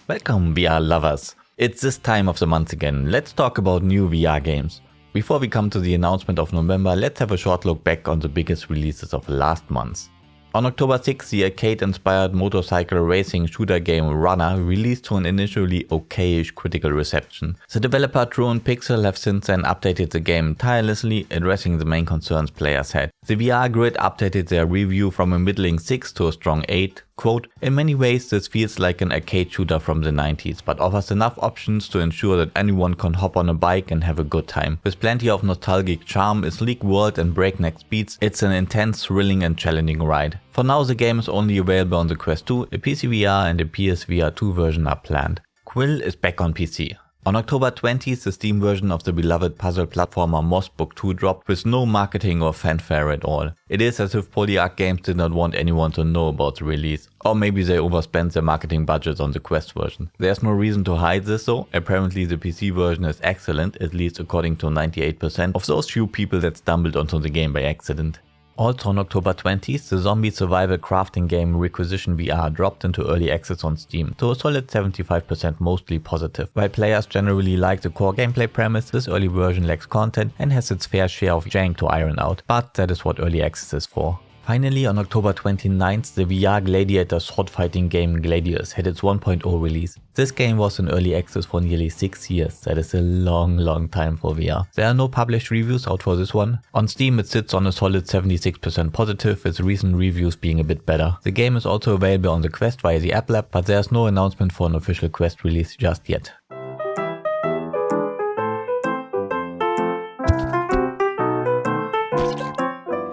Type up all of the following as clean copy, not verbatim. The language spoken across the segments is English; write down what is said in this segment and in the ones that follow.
Welcome VR lovers. It's this time of the month again. Let's talk about new VR games. Before we come to the announcement of November, let's have a short look back on the biggest releases of last month. On October 6, the arcade-inspired motorcycle racing shooter game Runner released to an initially okayish critical reception. The developer True and Pixel have since then updated the game tirelessly, addressing the main concerns players had. The VR Grid updated their review from a middling 6 to a strong 8. Quote, "In many ways this feels like an arcade shooter from the 90s, but offers enough options to ensure that anyone can hop on a bike and have a good time. With plenty of nostalgic charm, a sleek world and breakneck speeds, it's an intense, thrilling and challenging ride. For now the game is only available on the Quest 2, a PCVR and a PSVR 2 version are planned. Quill is back on PC. On October 20th, the Steam version of the beloved puzzle platformer Moss Book 2 dropped with no marketing or fanfare at all. It is as if Polyarc Games did not want anyone to know about the release. Or maybe they overspent their marketing budgets on the Quest version. There's no reason to hide this though. Apparently the PC version is excellent, at least according to 98% of those few people that stumbled onto the game by accident. Also on October 20th, the zombie survival crafting game Requisition VR dropped into early access on Steam, to a solid 75% mostly positive. While players generally like the core gameplay premise, this early version lacks content and has its fair share of jank to iron out, but that is what early access is for. Finally, on October 29th, the VR gladiator sword fighting game Gladius had its 1.0 release. This game was in early access for nearly 6 years, that is a long time for VR. There are no published reviews out for this one. On Steam it sits on a solid 76% positive, with recent reviews being a bit better. The game is also available on the Quest via the App Lab, but there's no announcement for an official Quest release just yet.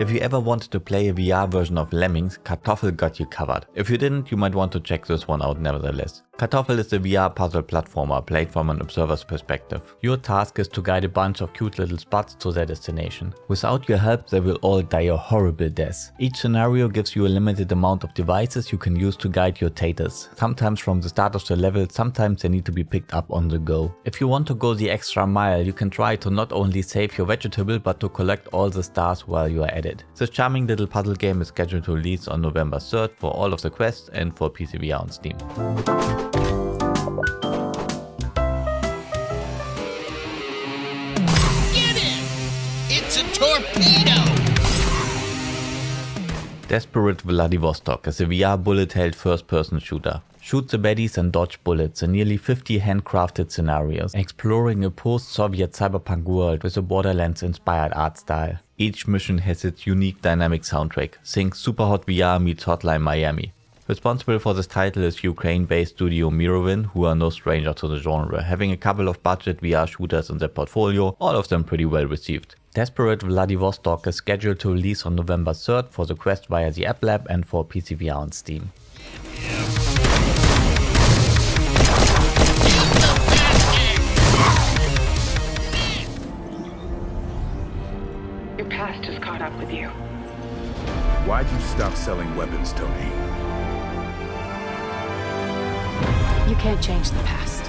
If you ever wanted to play a VR version of Lemmings, Kartoffl got you covered. If you didn't, you might want to check this one out nevertheless. Kartoffl is a VR puzzle platformer played from an observer's perspective. Your task is to guide a bunch of cute little spots to their destination. Without your help, they will all die a horrible death. Each scenario gives you a limited amount of devices you can use to guide your taters. Sometimes from the start of the level, sometimes they need to be picked up on the go. If you want to go the extra mile, you can try to not only save your vegetable, but to collect all the stars while you are at it. This charming little puzzle game is scheduled to release on November 3rd for all of the quests and for PCVR on Steam. Get him! It's a torpedo! Desperate Vladivostok is a VR bullet-held first-person shooter. Shoot the baddies and dodge bullets in nearly 50 handcrafted scenarios, exploring a post-Soviet cyberpunk world with a Borderlands-inspired art style. Each mission has its unique dynamic soundtrack. Think Superhot VR meets Hotline Miami. Responsible for this title is Ukraine-based studio Mirovin, who are no stranger to the genre, having a couple of budget VR shooters in their portfolio, all of them pretty well received. Desperate Vladivostok is scheduled to release on November 3rd for the Quest via the App Lab and for PCVR on Steam. Your past has caught up with you. Why'd you stop selling weapons, Tony? You can't change the past.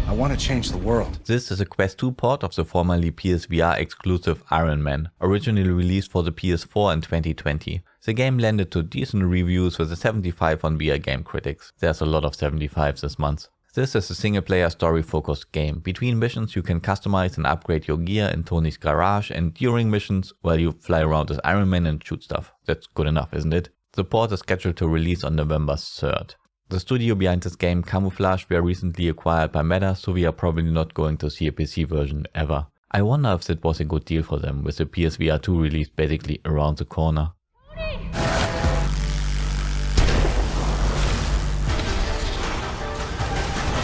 I want to change the world. This is a Quest 2 port of the formerly PSVR exclusive Iron Man, originally released for the PS4 in 2020. The game landed to decent reviews with a 75 on VR Game Critics. There's a lot of 75s this month. This is a single-player story-focused game. Between missions you can customize and upgrade your gear in Tony's garage, and during missions, well, you fly around as Iron Man and shoot stuff. That's good enough, isn't it? The port is scheduled to release on November 3rd. The studio behind this game, Camouflage, were recently acquired by Meta, so we are probably not going to see a PC version ever. I wonder if that was a good deal for them, with the PSVR 2 release basically around the corner.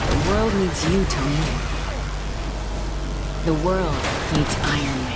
The world needs you, Tony. The world needs Iron Man.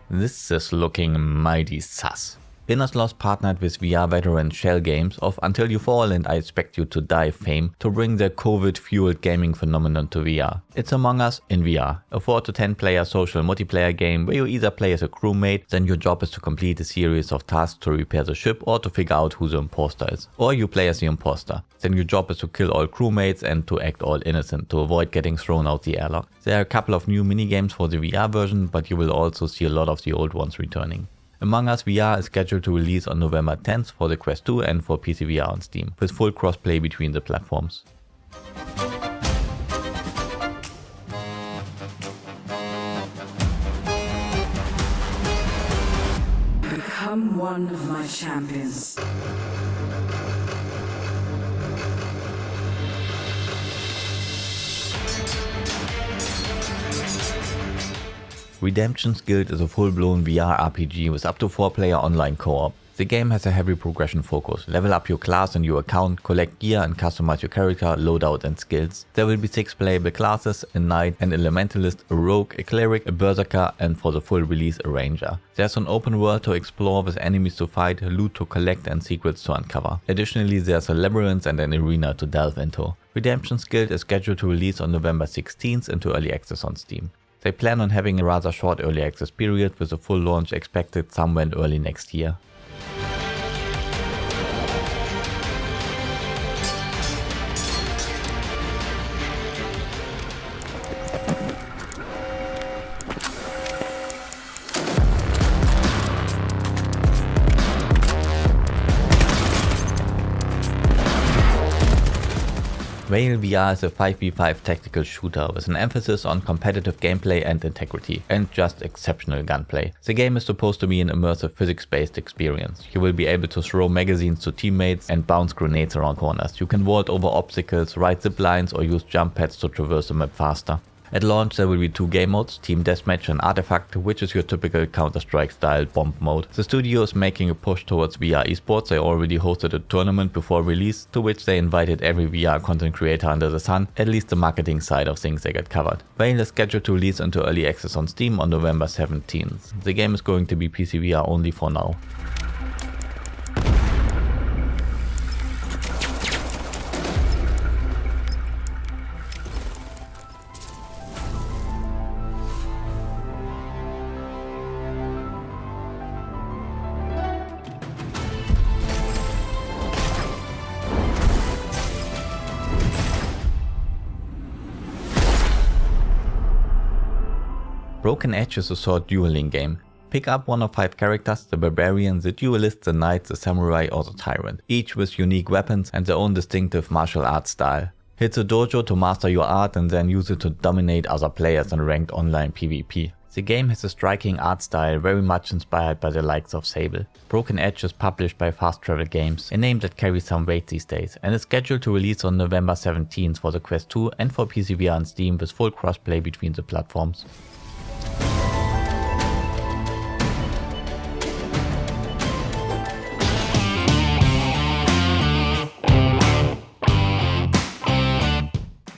This is looking mighty sus. Innersloth partnered with VR veteran Shell Games of Until You Fall and I Expect You to Die fame to bring their COVID-fueled gaming phenomenon to VR. It's Among Us in VR, a 4 to 10 player social multiplayer game where you either play as a crewmate, then your job is to complete a series of tasks to repair the ship or to figure out who the imposter is. Or you play as the imposter, then your job is to kill all crewmates and to act all innocent to avoid getting thrown out the airlock. There are a couple of new minigames for the VR version, but you will also see a lot of the old ones returning. Among Us VR is scheduled to release on November 10th for the Quest 2 and for PCVR on Steam, with full crossplay between the platforms. Become one of my champions. Redemption's Guild is a full-blown VR RPG with up to 4-player online co-op. The game has a heavy progression focus. Level up your class and your account, collect gear and customize your character, loadout and skills. There will be 6 playable classes, a knight, an elementalist, a rogue, a cleric, a berserker and for the full release a ranger. There's an open world to explore with enemies to fight, loot to collect and secrets to uncover. Additionally there's a labyrinth and an arena to delve into. Redemption's Guild is scheduled to release on November 16th into early access on Steam. They plan on having a rather short early access period with a full launch expected somewhere in early next year. Vail VR is a 5v5 tactical shooter with an emphasis on competitive gameplay and integrity, and just exceptional gunplay. The game is supposed to be an immersive physics-based experience. You will be able to throw magazines to teammates and bounce grenades around corners. You can vault over obstacles, ride zip lines or use jump pads to traverse the map faster. At launch there will be 2 game modes, Team Deathmatch and Artifact, which is your typical Counter-Strike style bomb mode. The studio is making a push towards VR esports. They already hosted a tournament before release, to which they invited every VR content creator under the sun. At least the marketing side of things they got covered. Vail is scheduled to release into early access on Steam on November 17th. The game is going to be PCVR only for now. Broken Edge is a sword dueling game. Pick up one of 5 characters, the barbarian, the duelist, the knight, the samurai or the tyrant, each with unique weapons and their own distinctive martial arts style. Hit the dojo to master your art and then use it to dominate other players in ranked online PvP. The game has a striking art style very much inspired by the likes of Sable. Broken Edge is published by Fast Travel Games, a name that carries some weight these days, and is scheduled to release on November 17th for the Quest 2 and for PCVR and Steam with full crossplay between the platforms.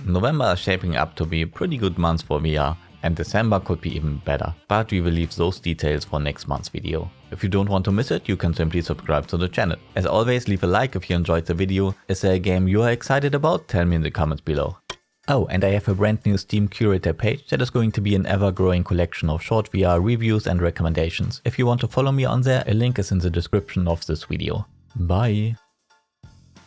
November is shaping up to be a pretty good month for VR, and December could be even better, but we will leave those details for next month's video. If you don't want to miss it, you can simply subscribe to the channel. As always, leave a like if you enjoyed the video. Is there a game you are excited about? Tell me in the comments below. Oh, and I have a brand new Steam curator page that is going to be an ever-growing collection of short VR reviews and recommendations. If you want to follow me on there, a link is in the description of this video. Bye!